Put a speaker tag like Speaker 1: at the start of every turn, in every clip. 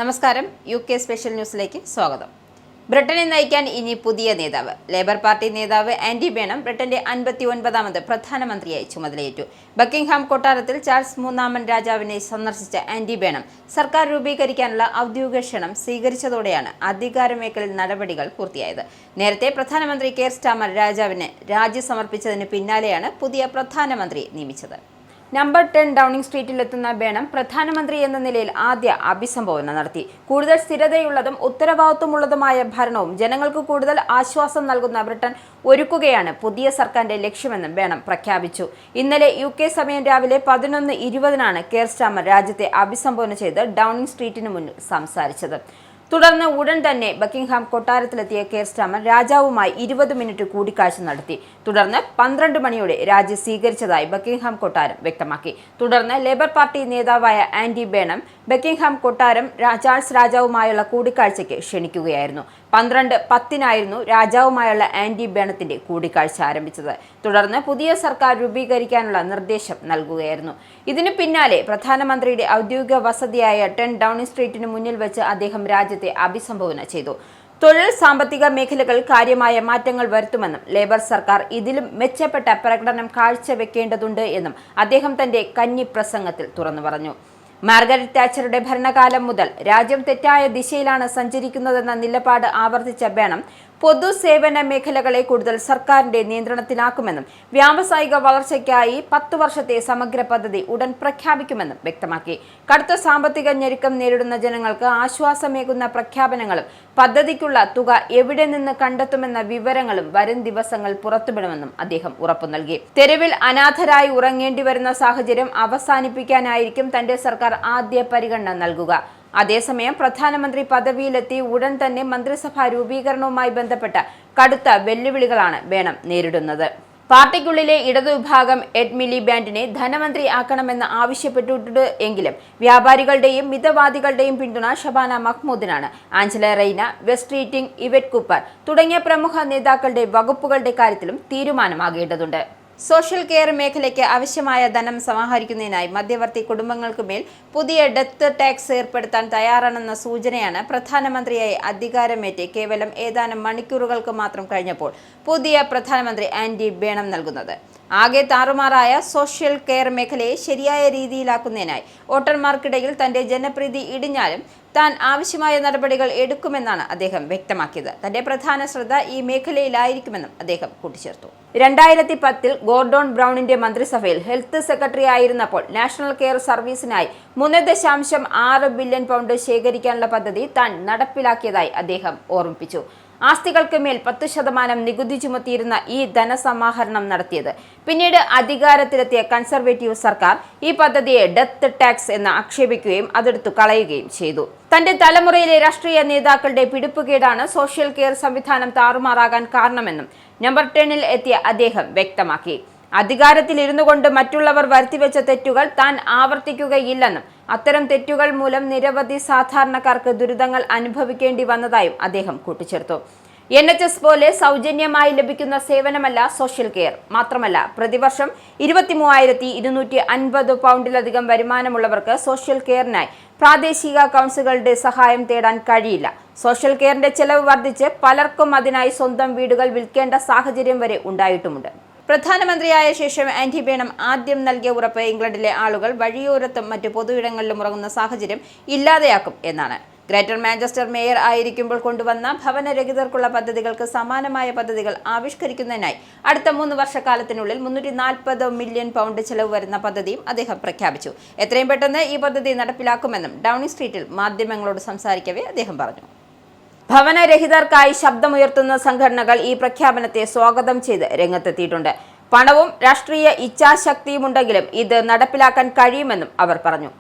Speaker 1: നമസ്കാരം. UK special ന്യൂസിലേക്ക് സ്വാഗതം. ബ്രിട്ടനെ നയിക്കാൻ ഇനി പുതിയ നേതാവ്. ലേബർ പാർട്ടി നേതാവ് ആൻഡി ബേണം ബ്രിട്ടന്റെ 59ാമത് പ്രധാനമന്ത്രിയായി ചുമതലയേറ്റു. ബക്കിംഗ്ഹാം കൊട്ടാരത്തിൽ ചാൾസ് മൂന്നാമൻ രാജാവിനെ സന്ദർശിച്ച ആൻഡി ബേണം സർക്കാർ രൂപീകരിക്കാനുള്ള ഔദ്യോഗിക ക്ഷണം സ്വീകരിച്ചതോടെയാണ് അധികാരമേഖലയിൽ നടപടികൾ പൂർത്തിയായത്. നേരത്തെ പ്രധാനമന്ത്രി കെയർ സ്റ്റാമർ രാജാവിന് രാജി സമർപ്പിച്ചതിന് പിന്നാലെയാണ് പുതിയ പ്രധാനമന്ത്രിയെ നിയമിച്ചത്. നമ്പർ 10 ഡൗണിംഗ് സ്ട്രീറ്റിലെത്തുന്ന ബേണം പ്രധാനമന്ത്രി എന്ന നിലയിൽ ആദ്യ അഭിസംബോധന നടത്തി. കൂടുതൽ സ്ഥിരതയുള്ളതും ഉത്തരവാദിത്വമുള്ളതുമായ ഭരണവും ജനങ്ങൾക്ക് കൂടുതൽ ആശ്വാസം നൽകുന്ന ബ്രിട്ടൻ ഒരുക്കുകയാണ് പുതിയ സർക്കാരിന്റെ ലക്ഷ്യമെന്നും ബേണം പ്രഖ്യാപിച്ചു. ഇന്നലെ UK സമയം രാവിലെ 11:20 കെയർ സ്റ്റാമർ രാജ്യത്തെ അഭിസംബോധന ചെയ്ത് ഡൗണിംഗ് സ്ട്രീറ്റിന് മുന്നിൽ സംസാരിച്ചത്. തുടർന്ന് ഉടൻ തന്നെ ബക്കിംഗ്ഹാം കൊട്ടാരത്തിലെത്തിയ കെയർ സ്റ്റാമർ രാജാവുമായി 20 മിനിറ്റ് കൂടിക്കാഴ്ച നടത്തി. തുടർന്ന് 12 മണിയോടെ രാജി സ്വീകരിച്ചതായി ബക്കിംഗ്ഹാം കൊട്ടാരം വ്യക്തമാക്കി. തുടർന്ന് ലേബർ പാർട്ടി നേതാവായ ആൻഡി ബേണം ബക്കിംഗ്ഹാം കൊട്ടാരം ചാൾസ് രാജാവുമായുള്ള കൂടിക്കാഴ്ചയ്ക്ക് ക്ഷണിക്കുകയായിരുന്നു. 12:10 രാജാവുമായുള്ള ആൻഡി ബേണത്തിന്റെ കൂടിക്കാഴ്ച ആരംഭിച്ചത്. തുടർന്ന് പുതിയ സർക്കാർ രൂപീകരിക്കാനുള്ള നിർദ്ദേശം നൽകുകയായിരുന്നു. ഇതിനു പിന്നാലെ പ്രധാനമന്ത്രിയുടെ ഔദ്യോഗിക വസതിയായ 10 ഡൗണിംഗ് സ്ട്രീറ്റിന് മുന്നിൽ വെച്ച് അദ്ദേഹം രാജ്യത്തെ അഭിസംബോധന ചെയ്തു. തൊഴിൽ സാമ്പത്തിക മേഖലകളിൽ കാര്യമായ മാറ്റങ്ങൾ വരുത്തുമെന്നും ലേബർ സർക്കാർ ഇതിലും മെച്ചപ്പെട്ട പ്രകടനം കാഴ്ചവെക്കേണ്ടതുണ്ട് എന്നും അദ്ദേഹം തന്റെ കന്നി പ്രസംഗത്തിൽ തുറന്നു പറഞ്ഞു. മാർഗരറ്റ് താച്ചറുടെ ഭരണകാലം മുതൽ രാജ്യം തെറ്റായ ദിശയിലാണ് സഞ്ചരിക്കുന്നതെന്ന നിലപാട് ആവർത്തിച്ച ബേണം പൊതുസേവന മേഖലകളെ കൂടുതൽ സർക്കാരിന്റെ നിയന്ത്രണത്തിലാക്കുമെന്നും വ്യാവസായിക വളർച്ചയ്ക്കായി 10 വർഷത്തെ സമഗ്ര പദ്ധതി ഉടൻ പ്രഖ്യാപിക്കുമെന്നും വ്യക്തമാക്കി. കടുത്ത സാമ്പത്തിക ഞെരുക്കം നേരിടുന്ന ജനങ്ങൾക്ക് ആശ്വാസമേകുന്ന പ്രഖ്യാപനങ്ങളും പദ്ധതിക്കുള്ള തുക എവിടെ നിന്ന് കണ്ടെത്തുമെന്ന വിവരങ്ങളും വരും ദിവസങ്ങൾ പുറത്തുവിടുമെന്നും അദ്ദേഹം ഉറപ്പു നൽകി. തെരുവിൽ അനാഥരായി ഉറങ്ങേണ്ടി വരുന്ന സാഹചര്യം അവസാനിപ്പിക്കാനായിരിക്കും തന്റെ സർക്കാർ ആദ്യ പരിഗണന നൽകുക. അതേസമയം പ്രധാനമന്ത്രി പദവിയിലെത്തി ഉടൻ തന്നെ മന്ത്രിസഭാ രൂപീകരണവുമായി ബന്ധപ്പെട്ട കടുത്ത വെല്ലുവിളികളാണ് ബേണം നേരിടുന്നത്. പാർട്ടിക്കുള്ളിലെ ഇടതുവിഭാഗം എഡ് മിലിബാൻഡിനെ ധനമന്ത്രി ആക്കണമെന്ന് ആവശ്യപ്പെട്ടിട്ടുണ്ട് എങ്കിലും വ്യാപാരികളുടെയും മിതവാദികളുടെയും പിന്തുണ ഷബാന മഹ്മൂദിനാണ്. Angela Rayner, Wes Streeting, Yvette Cooper തുടങ്ങിയ പ്രമുഖ നേതാക്കളുടെ വകുപ്പുകളുടെ കാര്യത്തിലും തീരുമാനമാകേണ്ടതുണ്ട്. സോഷ്യൽ കെയർ മേഖലയ്ക്ക് ആവശ്യമായ ധനം സമാഹരിക്കുന്നതിനായി മധ്യവർത്തി കുടുംബങ്ങൾക്കുമേൽ പുതിയ ഡെത്ത് ടാക്സ് ഏർപ്പെടുത്താൻ തയ്യാറാണെന്ന സൂചനയാണ് പ്രധാനമന്ത്രിയായി അധികാരമേറ്റ് കേവലം ഏതാനും മണിക്കൂറുകൾക്ക് മാത്രം കഴിഞ്ഞപ്പോൾ പുതിയ പ്രധാനമന്ത്രി ആൻഡി ബേണം നൽകുന്നത്. ആകെ താറുമാറായ സോഷ്യൽ കെയർ മേഖലയെ ശരിയായ രീതിയിലാക്കുന്നതിനായി വോട്ടർമാർക്കിടയിൽ തന്റെ ജനപ്രീതി ഇടിഞ്ഞാലും താൻ ആവശ്യമായ നടപടികൾ എടുക്കുമെന്നാണ് അദ്ദേഹം വ്യക്തമാക്കിയത്. തന്റെ പ്രധാന ശ്രദ്ധ ഈ മേഖലയിലായിരിക്കുമെന്നും അദ്ദേഹം കൂട്ടിച്ചേർത്തു. 2010 ഗോർഡോൺ ബ്രൗണിന്റെ മന്ത്രിസഭയിൽ ഹെൽത്ത് സെക്രട്ടറി ആയിരുന്നപ്പോൾ നാഷണൽ കെയർ സർവീസിനായി 3.6 ബില്യൺ പൗണ്ട് ശേഖരിക്കാനുള്ള പദ്ധതി താൻ നടപ്പിലാക്കിയതായി അദ്ദേഹം ഓർമ്മിപ്പിച്ചു. ആസ്തികൾക്ക് മേൽ 10% നികുതി ചുമത്തിയിരുന്ന ഈ ധനസമാഹരണം നടത്തിയത് പിന്നീട് അധികാരത്തിലെത്തിയ കൺസർവേറ്റീവ് സർക്കാർ ഈ പദ്ധതിയെ ഡെത്ത് ടാക്സ് എന്ന് ആക്ഷേപിക്കുകയും അതെടുത്തു കളയുകയും ചെയ്തു. തന്റെ തലമുറയിലെ രാഷ്ട്രീയ നേതാക്കളുടെ പിടിപ്പുകേടാണ് സോഷ്യൽ കെയർ സംവിധാനം താറുമാറാകാൻ കാരണമെന്നും നമ്പർ 10 എത്തിയ അദ്ദേഹം വ്യക്തമാക്കി. അധികാരത്തിൽ ഇരുന്നു കൊണ്ട് മറ്റുള്ളവർ വരുത്തിവെച്ച തെറ്റുകൾ താൻ ആവർത്തിക്കുകയില്ലെന്നും അത്തരം തെറ്റുകൾ മൂലം നിരവധി സാധാരണക്കാർക്ക് ദുരിതങ്ങൾ അനുഭവിക്കേണ്ടി വന്നതായും അദ്ദേഹം കൂട്ടിച്ചേർത്തു. NHS പോലെ സൗജന്യമായി ലഭിക്കുന്ന സേവനമല്ല സോഷ്യൽ കെയർ. മാത്രമല്ല, പ്രതിവർഷം 23,250 പൗണ്ടിലധികം വരുമാനമുള്ളവർക്ക് സോഷ്യൽ കെയറിനായി പ്രാദേശിക കൗൺസിലുകളുടെ സഹായം തേടാൻ കഴിയില്ല. സോഷ്യൽ കെയറിന്റെ ചെലവ് വർദ്ധിച്ച് പലർക്കും അതിനായി സ്വന്തം വീടുകൾ വിൽക്കേണ്ട സാഹചര്യം വരെ ഉണ്ടായിട്ടുമുണ്ട്. പ്രധാനമന്ത്രിയായ ശേഷം ആൻഡി ബേണം ആദ്യം നൽകിയ ഉറപ്പ് ഇംഗ്ലണ്ടിലെ ആളുകൾ വഴിയോരത്തും മറ്റു പൊതുയിടങ്ങളിലും ഉറങ്ങുന്ന സാഹചര്യം ഇല്ലാതെയാക്കും എന്നാണ്. ഗ്രേറ്റർ മാഞ്ചസ്റ്റർ മേയർ ആയിരിക്കുമ്പോൾ കൊണ്ടുവന്ന ഭവനരഹിതർക്കുള്ള പദ്ധതികൾക്ക് സമാനമായ പദ്ധതികൾ ആവിഷ്കരിക്കുന്നതിനായി അടുത്ത 3 വർഷക്കാലത്തിനുള്ളിൽ 340 മില്യൺ പൗണ്ട് ചെലവ് വരുന്ന പദ്ധതിയും അദ്ദേഹം പ്രഖ്യാപിച്ചു. എത്രയും പെട്ടെന്ന് ഈ പദ്ധതി നടപ്പിലാക്കുമെന്നും ഡൗണിംഗ് സ്ട്രീറ്റിൽ മാധ്യമങ്ങളോട് സംസാരിക്കവേ അദ്ദേഹം പറഞ്ഞു. ഭവനരഹിതർക്കായി ശബ്ദമുയർത്തുന്ന സംഘടനകൾ ഈ പ്രഖ്യാപനത്തെ സ്വാഗതം ചെയ്ത് രംഗത്തെത്തിയിട്ടുണ്ട്. പണവും രാഷ്ട്രീയ ഇച്ഛാശക്തിയുമുണ്ടെങ്കിലും ഇത് നടപ്പിലാക്കാൻ കഴിയുമെന്നും അവർ പറഞ്ഞു.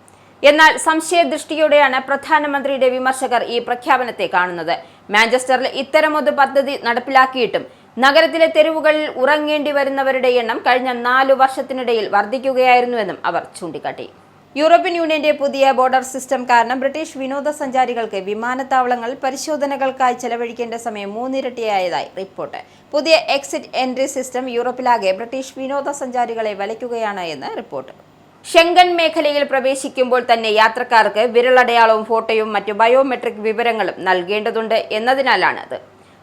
Speaker 1: എന്നാൽ സംശയദൃഷ്ടിയോടെയാണ് പ്രധാനമന്ത്രിയുടെ വിമർശകർ ഈ പ്രഖ്യാപനത്തെ കാണുന്നത്. മാഞ്ചസ്റ്ററിൽ ഇത്തരമൊരു പദ്ധതി നടപ്പിലാക്കിയിട്ടും നഗരത്തിലെ തെരുവുകളിൽ ഉറങ്ങേണ്ടി വരുന്നവരുടെ എണ്ണം കഴിഞ്ഞ 4 വർഷത്തിനിടയിൽ വർദ്ധിക്കുകയായിരുന്നുവെന്നും അവർ ചൂണ്ടിക്കാട്ടി. യൂറോപ്യൻ യൂണിയന്റെ പുതിയ ബോർഡർ സിസ്റ്റം കാരണം ബ്രിട്ടീഷ് വിനോദസഞ്ചാരികൾക്ക് വിമാനത്താവളങ്ങളിൽ പരിശോധനകൾക്കായി ചെലവഴിക്കേണ്ട സമയം 3 ഇരട്ടിയായതായി റിപ്പോർട്ട്. പുതിയ എക്സിറ്റ് എൻട്രി സിസ്റ്റം യൂറോപ്പിലാകെ ബ്രിട്ടീഷ് വിനോദസഞ്ചാരികളെ വലയ്ക്കുകയാണ് എന്ന് റിപ്പോർട്ട്. ഷെങ്കൻ മേഖലയിൽ പ്രവേശിക്കുമ്പോൾ തന്നെ യാത്രക്കാർക്ക് വിരലടയാളവും ഫോട്ടോയും മറ്റു ബയോമെട്രിക് വിവരങ്ങളും നൽകേണ്ടതുണ്ട് എന്നതിനാലാണത്.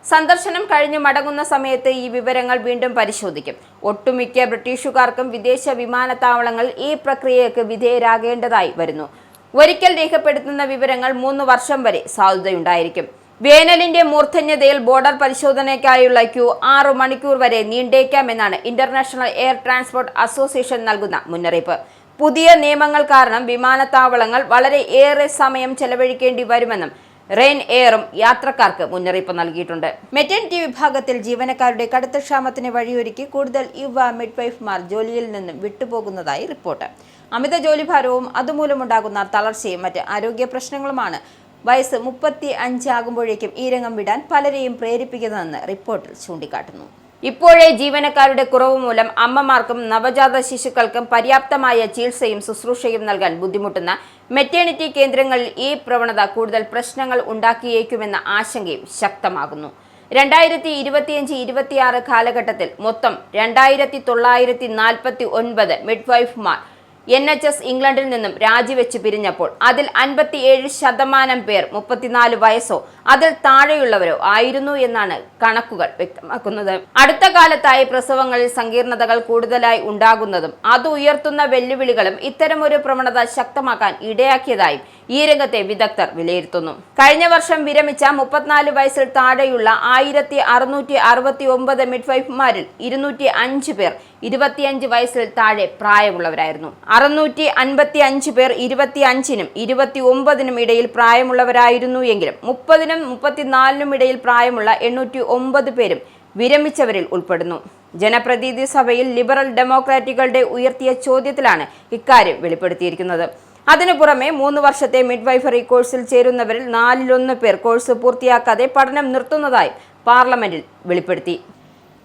Speaker 1: സന്ദർശനം കഴിഞ്ഞു മടങ്ങുന്ന സമയത്ത് ഈ വിവരങ്ങൾ വീണ്ടും പരിശോധിക്കും. ഒട്ടുമിക്ക ബ്രിട്ടീഷുകാർക്കും വിദേശ വിമാനത്താവളങ്ങൾ ഈ പ്രക്രിയയ്ക്ക് വിധേയരാകേണ്ടതായി വരുന്നു. ഒരിക്കൽ രേഖപ്പെടുത്തുന്ന വിവരങ്ങൾ 3 വർഷം വരെ സാധുതയുണ്ടായിരിക്കും. വേനലിന്റെ മൂർധന്യതയിൽ ബോർഡർ പരിശോധനയ്ക്കായുള്ള ക്യൂ 6 മണിക്കൂർ വരെ നീണ്ടേക്കാമെന്നാണ് ഇന്റർനാഷണൽ എയർ ട്രാൻസ്പോർട്ട് അസോസിയേഷൻ നൽകുന്ന മുന്നറിയിപ്പ്. പുതിയ നിയമങ്ങൾ കാരണം വിമാനത്താവളങ്ങൾ വളരെ ഏറെ സമയം ചെലവഴിക്കേണ്ടി വരുമെന്നും റെയിൻ എയറും യാത്രക്കാർക്ക് മുന്നറിയിപ്പ് നൽകിയിട്ടുണ്ട്. മെറ്റേണിറ്റി വിഭാഗത്തിൽ ജീവനക്കാരുടെ കടുത്ത ക്ഷാമത്തിന് വഴിയൊരുക്കി കൂടുതൽ യുവ മിഡ്വൈഫ്മാർ ജോലിയിൽ നിന്നും വിട്ടുപോകുന്നതായി റിപ്പോർട്ട്. അമിത ജോലിഭാരവും അതുമൂലമുണ്ടാകുന്ന തളർച്ചയും മറ്റ് ആരോഗ്യ പ്രശ്നങ്ങളുമാണ് വയസ്സ് 35 ആകുമ്പോഴേക്കും ഈ രംഗം വിടാൻ പലരെയും പ്രേരിപ്പിക്കുന്നതെന്ന് റിപ്പോർട്ടിൽ ചൂണ്ടിക്കാട്ടുന്നു. ഇപ്പോഴേ ജീവനക്കാരുടെ കുറവ് മൂലം അമ്മമാർക്കും നവജാത ശിശുക്കൾക്കും പര്യാപ്തമായ ചികിത്സയും ശുശ്രൂഷയും നൽകാൻ ബുദ്ധിമുട്ടുന്ന മെറ്റേണിറ്റി കേന്ദ്രങ്ങളിൽ ഈ പ്രവണത കൂടുതൽ പ്രശ്നങ്ങൾ ഉണ്ടാക്കിയേക്കുമെന്ന ആശങ്കയും ശക്തമാകുന്നു. 2025-26 കാലഘട്ടത്തിൽ മൊത്തം 2949 മിഡ്വൈഫ്മാർ NHS ഇംഗ്ലണ്ടിൽ നിന്നും രാജിവെച്ച് പിരിഞ്ഞപ്പോൾ അതിൽ 57% പേർ 34 വയസ്സോ അതിൽ താഴെയുള്ളവരോ ആയിരുന്നു എന്നാണ് കണക്കുകൾ വ്യക്തമാക്കുന്നത്. അടുത്ത കാലത്തായി പ്രസവങ്ങളിൽ സങ്കീർണതകൾ കൂടുതലായി ഉണ്ടാകുന്നതും അത് ഉയർത്തുന്ന വെല്ലുവിളികളും ഇത്തരമൊരു പ്രവണത ശക്തമാക്കാൻ ഇടയാക്കിയതായും ഈ രംഗത്തെ വിദഗ്ധർ വിലയിരുത്തുന്നു. കഴിഞ്ഞ വർഷം വിരമിച്ച 34 വയസ്സിൽ താഴെയുള്ള 1669 മിഡ്വൈഫ്മാരിൽ 205 പേർ 25 വയസ്സിൽ താഴെ പ്രായമുള്ളവരായിരുന്നു. 655 പേർ 25-നും 29-നും ഇടയിൽ പ്രായമുള്ളവരായിരുന്നു എങ്കിലും 30-നും 34-നും ഇടയിൽ പ്രായമുള്ള 809 പേരും വിരമിച്ചവരിൽ ഉൾപ്പെടുന്നു. ജനപ്രതിനിധി സഭയിൽ ലിബറൽ ഡെമോക്രാറ്റുകളുടെ ഉയർത്തിയ ചോദ്യത്തിലാണ് ഇക്കാര്യം വെളിപ്പെടുത്തിയിരിക്കുന്നത്. അതിനു പുറമെ 3 വർഷത്തെ മിഡ്വൈഫറി കോഴ്സിൽ ചേരുന്നവരിൽ 4-1 പേർ കോഴ്സ് പൂർത്തിയാക്കാതെ പഠനം നിർത്തുന്നതായി പാർലമെന്റിൽ വെളിപ്പെടുത്തി.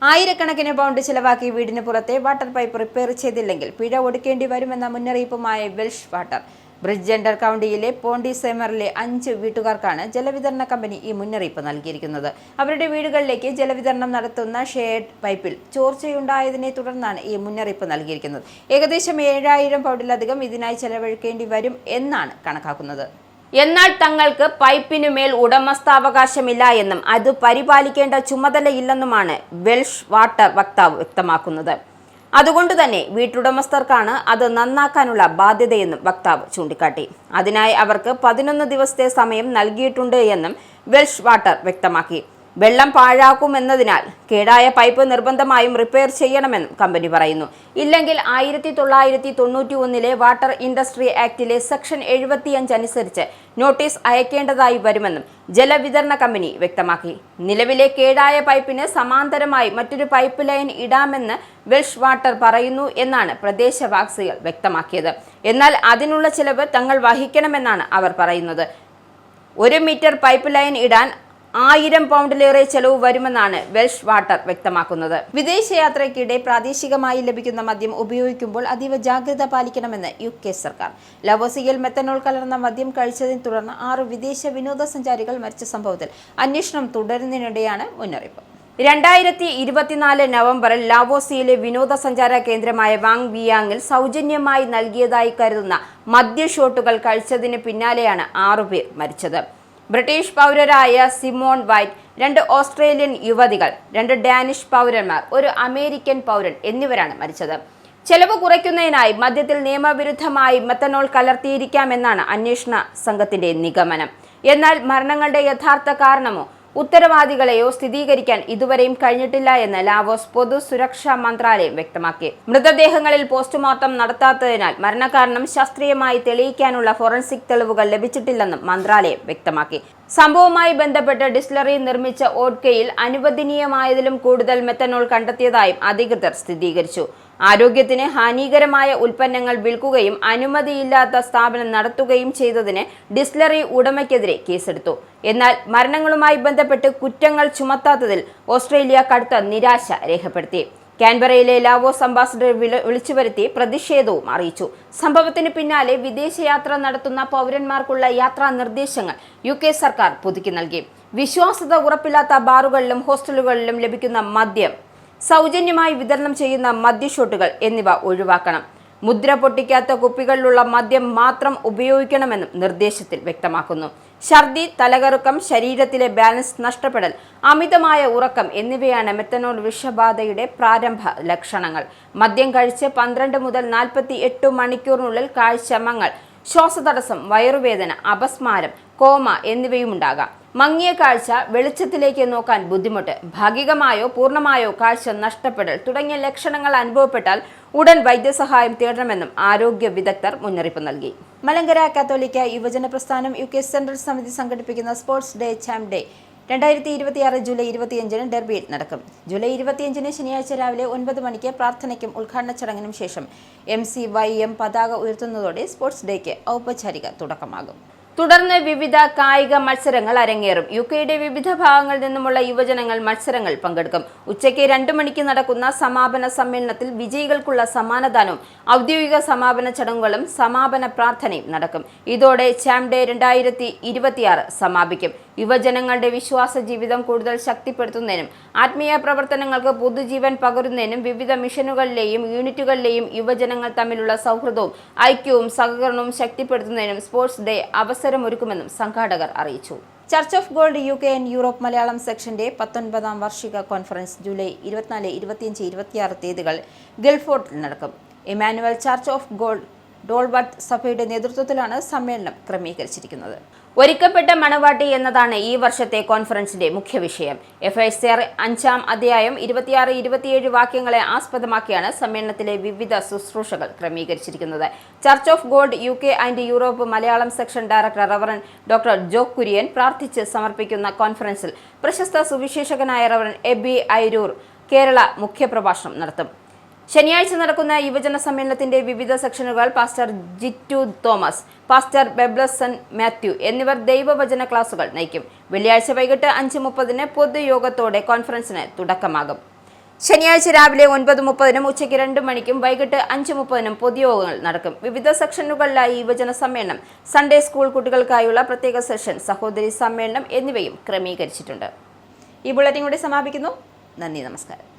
Speaker 1: ആയിരക്കണക്കിന് പൗണ്ട് ചിലവാക്കി വീടിന് പുറത്തെ വാട്ടർ പൈപ്പ് റിപ്പയർ ചെയ്തില്ലെങ്കിൽ പിഴ ഒടുക്കേണ്ടി വരുമെന്ന മുന്നറിയിപ്പുമായി വെൽഷ് വാട്ടർ. ബ്രിഡ്ജെൻഡർ കൗണ്ടിയിലെ പോണ്ടിസെമറിലെ 5 വീട്ടുകാർക്കാണ് ജലവിതരണ കമ്പനി ഈ മുന്നറിയിപ്പ് നൽകിയിരിക്കുന്നത്. അവരുടെ വീടുകളിലേക്ക് ജലവിതരണം നടത്തുന്ന ഷെയർഡ് പൈപ്പിൽ ചോർച്ചയുണ്ടായതിനെ തുടർന്നാണ് ഈ മുന്നറിയിപ്പ് നൽകിയിരിക്കുന്നത്. ഏകദേശം 7000 പൗണ്ടിലധികം ഇതിനായി ചെലവഴിക്കേണ്ടി വരും എന്നാണ് കണക്കാക്കുന്നത്. എന്നാൽ തങ്ങൾക്ക് പൈപ്പിനുമേൽ ഉടമസ്ഥാവകാശമില്ല എന്നും അത് പരിപാലിക്കേണ്ട ചുമതലയില്ലെന്നുമാണ് വെൽഷ് വാട്ടർ വക്താവ് വ്യക്തമാക്കുന്നത്. അതുകൊണ്ട് തന്നെ വീട്ടുടമസ്ഥർക്കാണ് അത് നന്നാക്കാനുള്ള ബാധ്യതയെന്നും വക്താവ് ചൂണ്ടിക്കാട്ടി. അതിനായി അവർക്ക് 11 ദിവസത്തെ സമയം നൽകിയിട്ടുണ്ട് എന്നും വെൽഷ് വാട്ടർ വ്യക്തമാക്കി. വെള്ളം പാഴാക്കുമെന്നതിനാൽ കേടായ പൈപ്പ് നിർബന്ധമായും റിപ്പയർ ചെയ്യണമെന്നും കമ്പനി പറയുന്നു. ഇല്ലെങ്കിൽ 1991 വാട്ടർ ഇൻഡസ്ട്രി ആക്ടിലെ സെക്ഷൻ 75 അനുസരിച്ച് നോട്ടീസ് അയക്കേണ്ടതായി വരുമെന്നും ജലവിതരണ കമ്പനി വ്യക്തമാക്കി. നിലവിലെ കേടായ പൈപ്പിന് സമാന്തരമായി മറ്റൊരു പൈപ്പ് ലൈൻ ഇടാമെന്ന് വെൽഷ് വാട്ടർ പറയുന്നു എന്നാണ് പ്രദേശവാസികൾ വ്യക്തമാക്കിയത്. എന്നാൽ അതിനുള്ള ചെലവ് തങ്ങൾ വഹിക്കണമെന്നാണ് അവർ പറയുന്നത്. 1 മീറ്റർ പൈപ്പ് ലൈൻ ഇടാൻ 1000 പൗണ്ടിലേറെ ചെലവ് വരുമെന്നാണ് വെൽഷ് വാട്ടർ വ്യക്തമാക്കുന്നത്. വിദേശയാത്രയ്ക്കിടെ പ്രാദേശികമായി ലഭിക്കുന്ന മദ്യം ഉപയോഗിക്കുമ്പോൾ അതീവ ജാഗ്രത പാലിക്കണമെന്ന് UK സർക്കാർ. ലവോസിയിൽ മെത്തനോൾ കലർന്ന മദ്യം കഴിച്ചതിനെ തുടർന്ന് 6 വിദേശ വിനോദസഞ്ചാരികൾ മരിച്ച സംഭവത്തിൽ അന്വേഷണം തുടരുന്നതിനിടെയാണ് മുന്നറിയിപ്പ്. 2024 നവംബറിൽ ലാവോസിയിലെ വിനോദസഞ്ചാര കേന്ദ്രമായ വാങ് വിയാങ്ങിൽ സൗജന്യമായി നൽകിയതായി കരുതുന്ന മദ്യഷോട്ടുകൾ കഴിച്ചതിന് പിന്നാലെയാണ് 6 പേർ മരിച്ചത്. ബ്രിട്ടീഷ് പൗരരായ സിമോൺ വൈറ്റ്, 2 ഓസ്ട്രേലിയൻ യുവതികൾ, 2 ഡാനിഷ് പൗരന്മാർ, 1 അമേരിക്കൻ പൗരൻ എന്നിവരാണ് മരിച്ചത്. ചെലവ് കുറയ്ക്കുന്നതിനായി മദ്യത്തിൽ നിയമവിരുദ്ധമായി മെത്തനോൾ കലർത്തിയിരിക്കാമെന്നാണ് അന്വേഷണ സംഘത്തിന്റെ നിഗമനം. എന്നാൽ മരണങ്ങളുടെ യഥാർത്ഥ കാരണമോ ഉത്തരവാദികളെയോ സ്ഥിരീകരിക്കാൻ ഇതുവരെയും കഴിഞ്ഞിട്ടില്ല എന്ന് ലാവോസ് പൊതുസുരക്ഷാ മന്ത്രാലയം വ്യക്തമാക്കി. മൃതദേഹങ്ങളിൽ പോസ്റ്റ്മോർട്ടം നടത്താത്തതിനാൽ മരണകാരണം ശാസ്ത്രീയമായി തെളിയിക്കാനുള്ള ഫോറൻസിക് തെളിവുകൾ ലഭിച്ചിട്ടില്ലെന്നും മന്ത്രാലയം വ്യക്തമാക്കി. സംഭവവുമായി ബന്ധപ്പെട്ട് ഡിസ്റ്റിലറി നിർമ്മിച്ച വോഡ്കയിൽ അനുവദനീയമായതിലും കൂടുതൽ മെത്തനോൾ കണ്ടെത്തിയതായും അധികൃതർ സ്ഥിരീകരിച്ചു. ആരോഗ്യത്തിന് ഹാനികരമായ ഉൽപ്പന്നങ്ങൾ വിൽക്കുകയും അനുമതിയില്ലാത്ത സ്ഥാപനം നടത്തുകയും ചെയ്തതിന് ഡിസ്റ്റിലറി ഉടമയ്ക്കെതിരെ കേസെടുത്തു. എന്നാൽ മരണങ്ങളുമായി ബന്ധപ്പെട്ട് കുറ്റങ്ങൾ ചുമത്താത്തതിൽ ഓസ്ട്രേലിയ കടുത്ത നിരാശ രേഖപ്പെടുത്തി. കാൻബറയിലെ ലാവോസ് അംബാസഡർ വിളിച്ചുവരുത്തി പ്രതിഷേധവും അറിയിച്ചു. സംഭവത്തിന് പിന്നാലെ വിദേശയാത്ര നടത്തുന്ന പൗരന്മാർക്കുള്ള യാത്രാ നിർദ്ദേശങ്ങൾ UK സർക്കാർ പുതുക്കി നൽകി. വിശ്വാസ്യത ഉറപ്പില്ലാത്ത ബാറുകളിലും ഹോസ്റ്റലുകളിലും ലഭിക്കുന്ന മദ്യം, സൗജന്യമായി വിതരണം ചെയ്യുന്ന മദ്യഷോട്ടുകൾ എന്നിവ ഒഴിവാക്കണം. മുദ്ര പൊട്ടിക്കാത്ത കുപ്പികളിലുള്ള മദ്യം മാത്രം ഉപയോഗിക്കണമെന്നും നിർദ്ദേശത്തിൽ വ്യക്തമാക്കുന്നു. ഛർദി, തലകറക്കം, ശരീരത്തിലെ ബാലൻസ് നഷ്ടപ്പെടൽ, അമിതമായ ഉറക്കം എന്നിവയാണ് മെത്തനോൾ വിഷബാധയുടെ പ്രാരംഭ ലക്ഷണങ്ങൾ. മദ്യം കഴിച്ച് 12 മുതൽ 48 മണിക്കൂറിനുള്ളിൽ കാഴ്ച മങ്ങൽ, ശ്വാസതടസ്സം, വയറുവേദന, അപസ്മാരം, കോമ എന്നിവയുമുണ്ടാകാം. മങ്ങിയ കാഴ്ച, വെളിച്ചത്തിലേക്ക് നോക്കാൻ ബുദ്ധിമുട്ട്, ഭാഗികമായോ പൂർണ്ണമായോ കാഴ്ച നഷ്ടപ്പെടൽ തുടങ്ങിയ ലക്ഷണങ്ങൾ അനുഭവപ്പെട്ടാൽ ഉടൻ വൈദ്യസഹായം തേടണമെന്നും ആരോഗ്യ വിദഗ്ധർ മുന്നറിയിപ്പ് നൽകി. മലങ്കര കാത്തോലിക്ക യുവജന പ്രസ്ഥാനം UK സെൻട്രൽ സമിതി സംഘടിപ്പിക്കുന്ന സ്പോർട്സ് ഡേ ചാമ്പ് ഡേ 2026 ജൂലൈ 25 ഡെർബിയിൽ നടക്കും. ജൂലൈ 25 ശനിയാഴ്ച രാവിലെ 9 മണിക്ക് പ്രാർത്ഥനയ്ക്കും ഉദ്ഘാടന ചടങ്ങിനും ശേഷം MCYM പതാക ഉയർത്തുന്നതോടെ സ്പോർട്സ് ഡേക്ക് ഔപചാരിക തുടക്കമാകും. തുടർന്ന് വിവിധ കായിക മത്സരങ്ങൾ അരങ്ങേറും. UKയുടെ വിവിധ ഭാഗങ്ങളിൽ നിന്നുമുള്ള യുവജനങ്ങൾ മത്സരങ്ങൾ പങ്കെടുക്കും. ഉച്ചയ്ക്ക് 2 മണിക്ക് നടക്കുന്ന സമാപന സമ്മേളനത്തിൽ വിജയികൾക്കുള്ള സമ്മാനദാനവും ഔദ്യോഗിക സമാപന ചടങ്ങുകളും സമാപന പ്രാർത്ഥനയും നടക്കും. ഇതോടെ ചാമ്പ് ഡേ 2026 സമാപിക്കും. യുവജനങ്ങളുടെ വിശ്വാസ ജീവിതം കൂടുതൽ ശക്തിപ്പെടുത്തുന്നതിനും ആത്മീയ പ്രവർത്തനങ്ങൾക്ക് പുതുജീവൻ പകരുന്നതിനും വിവിധ മിഷനുകളിലെയും യൂണിറ്റുകളിലെയും യുവജനങ്ങൾ തമ്മിലുള്ള സൗഹൃദവും ഐക്യവും സഹകരണവും ശക്തിപ്പെടുത്തുന്നതിനും സ്പോർട്സ് ഡേ അവസരമൊരുക്കുമെന്നും സംഘാടകർ അറിയിച്ചു. Church of God UK and Europe Malayalam സെക്ഷന്റെ 19ാം വാർഷിക കോൺഫറൻസ് ജൂലൈ 24, 25, 26 തീയതികൾ ഗിൽഫോർട്ടിൽ നടക്കും. ഇമാനുവൽ ചർച്ച് ഓഫ് ഗോൾഡ് ഡോൾബർട്ട് സഭയുടെ നേതൃത്വത്തിലാണ് സമ്മേളനം ക്രമീകരിച്ചിരിക്കുന്നത്. ഒരുക്കപ്പെട്ട മണവാട്ടി എന്നതാണ് ഈ വർഷത്തെ കോൺഫറൻസിന്റെ മുഖ്യ വിഷയം. FSR 5-ാം അധ്യായം 26-27 വാക്യങ്ങളെ ആസ്പദമാക്കിയാണ് സമ്മേളനത്തിലെ വിവിധ ശുശ്രൂഷകൾ ക്രമീകരിച്ചിരിക്കുന്നത്. Church of God UK and Europe Malayalam section director reverend doctor Jo Kurian പ്രാർത്ഥിച്ച് സമർപ്പിക്കുന്ന കോൺഫറൻസിൽ പ്രശസ്ത സുവിശേഷകനായ റവറൻ എബി ഐരൂർ കേരള മുഖ്യപ്രഭാഷണം നടത്തും. ശനിയാഴ്ച നടക്കുന്ന യുവജന സമ്മേളനത്തിന്റെ വിവിധ സെക്ഷനുകൾ പാസ്റ്റർ ജിറ്റു തോമസ്, പാസ്റ്റർ ബെബ്ലസൺ മാത്യു എന്നിവർ ദൈവവചന ക്ലാസുകൾ നയിക്കും. വെള്ളിയാഴ്ച വൈകിട്ട് 5:30 പൊതുയോഗത്തോടെ കോൺഫറൻസിന് തുടക്കമാകും. ശനിയാഴ്ച രാവിലെ 9:30 ഉച്ചയ്ക്ക് 2 മണിക്കും വൈകിട്ട് 5:30 പൊതുയോഗങ്ങൾ നടക്കും. വിവിധ സെക്ഷനുകളിലായി യുവജന സമ്മേളനം, സൺഡേ സ്കൂൾ കുട്ടികൾക്കായുള്ള പ്രത്യേക സെഷൻ, സഹോദരി സമ്മേളനം എന്നിവയും ക്രമീകരിച്ചിട്ടുണ്ട്. ഈ ബുള്ളറ്റിൻ കൂടി സമാപിക്കുന്നു. നന്ദി, നമസ്കാരം.